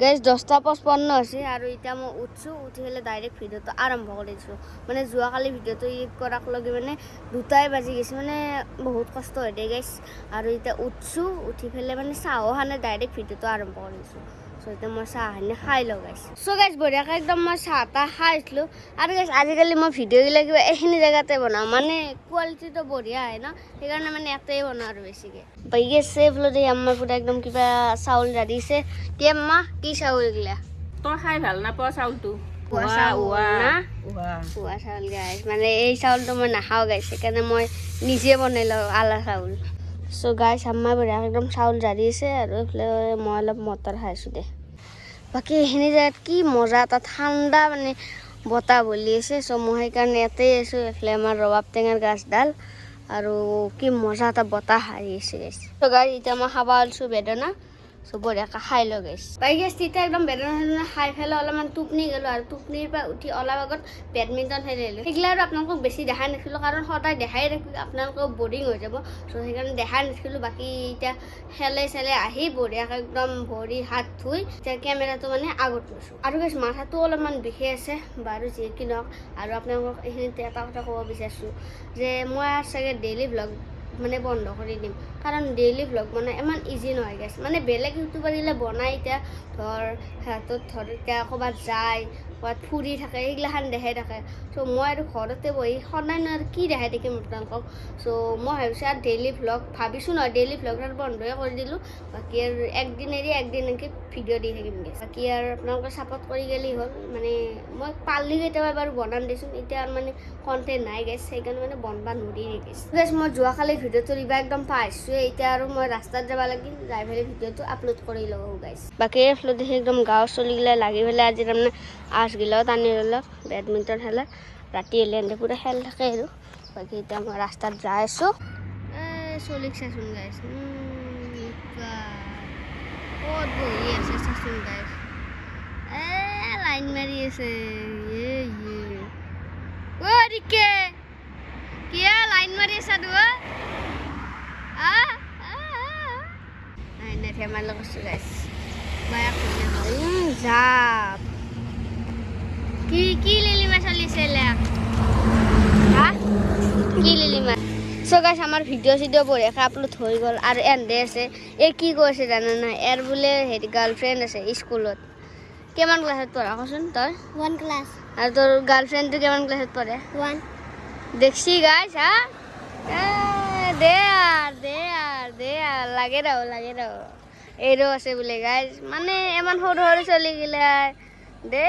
guys 10:55 হৈছে আৰু এতিয়া মই উঠছোঁ উঠি পেলাই ডাইৰেক্ট ভিডিঅ'টো আৰম্ভ কৰিছোঁ মানে যোৱাকালি ভিডিঅ'টো ইডিট কৰাক লগে মানে 2টাই বাজি গৈছে মানে বহুত কষ্ট হৈ দিয়ে গাইজ আৰু এতিয়া উঠছোঁ উঠি পেলাই মানে চাহো খানে ডাইৰেক্ট ভিডিঅ'টো আৰম্ভ কৰিছোঁ চ' এতিয়া মই চাহখিনি খাই লওঁ গাইজ চ' গাইজ বঢ়িয়াকৈ একদম মই চাহ তাহ খাইছিলোঁ আৰু গাইজ আজিকালি মই ভিডিঅ'বিলাক কিবা এইখিনি জেগাতে বনাওঁ মানে কোৱালিটিটো বঢ়িয়া আহে ন সেইকাৰণে মানে ইয়াতেই বনাওঁ আৰু বেছিকৈ বাকি আছে বোলো আমাৰ পুৰা একদম কিবা চাউল জাৰিছে কি আম্মা কি চাউল গিলা তই খাই ভাল নাপাৱ চাউলটো পুৱা চাউল গাইছ মানে এই চাউলটো মই নাখাওঁ গাইছ সেইকাৰণে মই নিজে বনাই লওঁ আলা চাউল চ' গাইছ আম্মাই বঢ়িয়া একদম চাউল জাৰি আছে আৰু এইফালে মই অলপ মটৰ খাইছোঁ দে বাকী এইখিনি জেগাত কি মজা এটা ঠাণ্ডা মানে বতাহ বলি আছে চ' মই সেইকাৰণে ইয়াতেই আছোঁ এইফালে আমাৰ ৰবাব টেঙাৰ গাছডাল আৰু কি মজা এটা বতাহ আহি আছে গাইছ চ' গাইছ এতিয়া মই খাব আলছোঁ বেদনা চ' বঢ়িয়াকৈ খাই লওঁ গাইছ বাকী গাইছ তেতিয়া একদম বেদনা খাই পেলাই অলপমান টোপনি গ'লোঁ আৰু টোপনিৰ পৰা উঠি অলপ আগত বেডমিণ্টন খেলিলোঁ সেইগিলা আৰু আপোনালোকক বেছি দেখাই নাছিলোঁ কাৰণ সদায় দেখাই ৰাখিলোঁ আপোনালোকক বৰিং হৈ যাব চ' সেইকাৰণে দেখাই নাছিলোঁ বাকী এতিয়া খেলে চেলে আহি বঢ়িয়াকৈ একদম ভৰি হাত ধুই এতিয়া কেমেৰাটো মানে আগত লৈছোঁ আৰু গাইছ মাথাটো অলপমান বিষাই আছে বাৰু যি কি নহওক আৰু আপোনালোকক এইখিনিতে এটা কথা ক'ব বিচাৰিছোঁ যে মই চাগে ডেইলি ভ্লগ মানে বন্ধ কৰি দিম কাৰণ ডেইলি ভ্লগ মানে ইমান ইজি নহয় গাইছ মানে বেলেগ ইউটিউবাৰ গিলা বনাই এতিয়া ধৰ সিহঁতত ধৰ এতিয়া ক'ৰবাত যায় ক'ৰবাত ফুৰি থাকে সেইগিলাখান দেখাই থাকে চ' মই আৰু ঘৰতে বহি সদায় আৰু কি দেখাই থাকিম আপোনালোকক চ' মই ভাবিছোঁ আৰু ডেইলি ভ্লগ ভাবিছোঁ নহয় ডেইলি ভ্লগ আৰু বন্ধই কৰি দিলোঁ বাকী আৰু একদিন এৰি একদিন এনেকৈ ভিডিঅ' দি থাকিম গাইছ বাকী আৰু আপোনালোকে ছাপৰ্ট কৰি গ'লেই হ'ল মানে মই পালি কেতিয়াবা বাৰু বনাম দেচোন এতিয়া মানে কণ্টেণ্ট নাই গাইছ সেইকাৰণে মানে বনবা নৰি গাইছ মই যোৱাকালি ভিডিঅ'টো দিবা একদম পাইছোঁ এতিয়া আৰু মই ৰাস্তাত যাব লাগিল যাই পেলাই ভিডিঅ'টো আপলোড কৰি লওঁ গাইছ বাকী এইফালে দেখি একদম গাঁৱৰ চলিগিলা লাগি পেলাই আজি তাৰমানে আছগিলাও টানি ল'লক বেডমিণ্টন খেলা ৰাতি এলে এনে পুৰা খেল থাকে আৰু বাকী এতিয়া মই ৰাস্তাত যাই আছোঁ চলিক চাচোন গাইছ ক'ত বহি আছে চাচোন গাইছ লাইন মাৰি আছে ৰিকে কিয় লাইন মাৰি আছা দুৱা নাই ধেমালি কৰিছোঁ গাইছ জাপ কি লিলিমা চলিছে হা কি লিলিমা চ' গাইছ আমাৰ ভিডিঅ' চিডিঅ' বঢ়িয়াকৈ আপলোড হৈ গ'ল আৰু এন্দে আছে এই কি কৈছে জানা নাই এৰ বোলে হেৰি গাৰ্লফ্ৰেণ্ড আছে স্কুলত কিমান ক্লাছত পঢ়া কচোন তই 1 ক্লাছ আৰু তোৰ গাৰ্লফ্ৰেণ্ডটো কিমান ক্লাছত পঢ়ে 1 দেখছি গাইছ হা দে লাগে ৰ এইৰো আছে বোলে গাইজ মানে ইমান সৰু সৰু চলি গিলা দে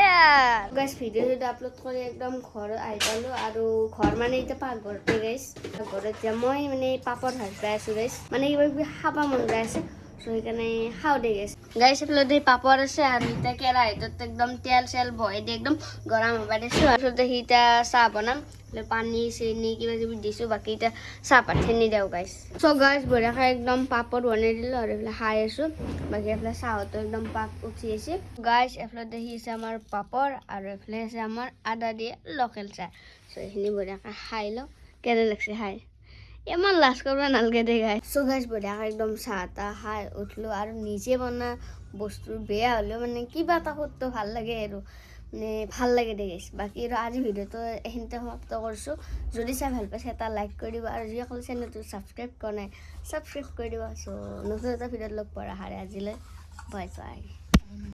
গাইজ ভিডিঅ' আপলোড কৰি একদম ঘৰ আহি পালোঁ আৰু ঘৰ মানে এতিয়া পাকঘৰতে গাইজ পাকঘৰত এতিয়া মই মানে পাপৰ ভাজবাই আছোঁ গাইজ মানে কিবা কিবি খাব মন যায় আছে চ' সেইকাৰণে খাওঁ দে গাইজ এইফালে পাপৰ আছে আৰু এতিয়া কেৰাহীটোত একদম তেল চেল বহাই দি একদম গৰম হ'ব দিছোঁ আৰু সি এতিয়া চাহ বনাম পানী চেনি কিবা কিবি দিছোঁ বাকী এতিয়া চাহপাত চেনি দিওঁ গাইছ চ' গাইছ বঢ়িয়াকৈ একদম পাপৰ বনাই দিলোঁ আৰু এইফালে খাই আছোঁ বাকী এইফালে চাহতো একদম পাক উঠি আছে গাইছ এইফালে দেখি আছে আমাৰ পাপৰ আৰু এইফালে আছে আমাৰ আদা দিয়ে লোকেল চাহ চ' এইখিনি বঢ়িয়াকৈ খাই লওঁ কেনে লাগছে খাই ইমান লাজ কৰিব নালাগে দে গাইছ চ' গাইছ বঢ়িয়াকৈ একদম চাহ তাহ খাই উঠলোঁ আৰু নিজে বনোৱা বস্তু বেয়া হ'লেও মানে কিবা এটা সুৰটো ভাল লাগে আৰু মানে ভাল লাগে দে গাইছ বাকী আৰু আজি ভিডিঅ'টো এইখিনিতে সমাপ্ত কৰিছোঁ যদি চাই ভাল পাইছে এটা লাইক কৰি দিব আৰু যিসকলে চেনেলটো ছাবস্ক্ৰাইব কৰা নাই ছাবস্ক্ৰাইব কৰি দিব চ' নতুন এটা ভিডিঅ'ত লগ পোৱাৰ আশাৰে আজিলৈ বাই বাই